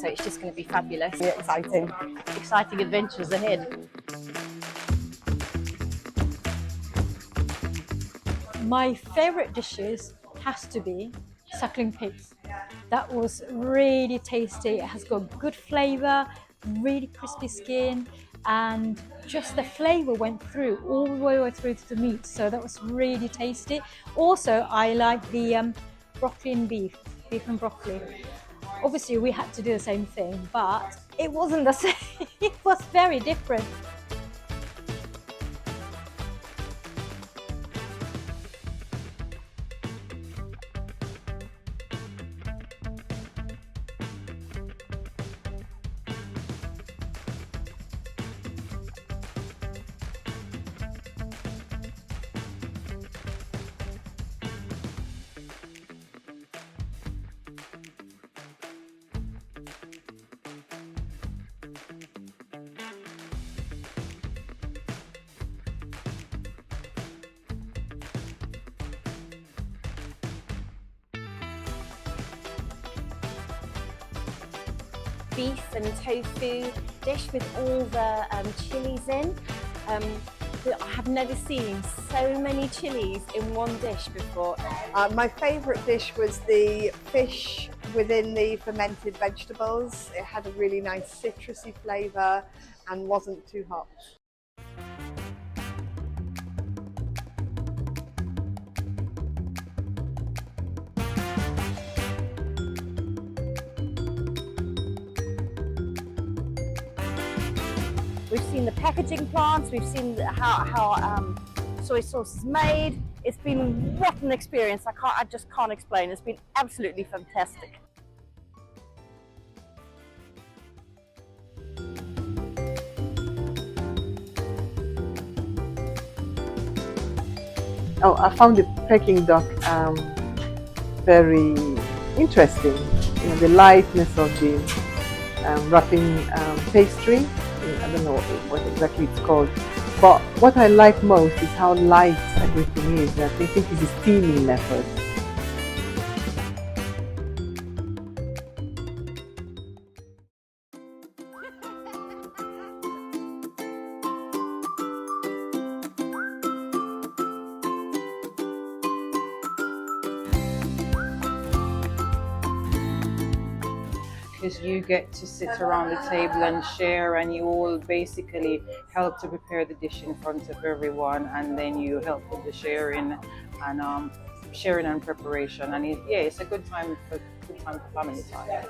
so it's just going to be fabulous. Really exciting. Exciting adventures ahead. My favourite dishes has to be suckling pigs. That was really tasty. It has got good flavour, really crispy skin, and just the flavour went through all the way through to the meat. So that was really tasty. Also, I like the broccoli and beef and broccoli. Obviously, we had to do the same thing, but it wasn't the same. It was very different. Beef and tofu dish with all the chilies in. I have never seen so many chilies in one dish before. My favourite dish was the fish within the fermented vegetables. It had a really nice citrusy flavour and wasn't too hot. We've seen the packaging plants, we've seen how soy sauce is made. It's been what an experience, I just can't explain. It's been absolutely fantastic. Oh, I found the Peking duck very interesting. You know, the lightness of the wrapping pastry. I don't know what exactly it's called, but what I like most is how light everything is. I think it's a steaming method. Because you get to sit around the table and share, and you all basically help to prepare the dish in front of everyone, and then you help with the sharing and preparation. And it's a good time for family time.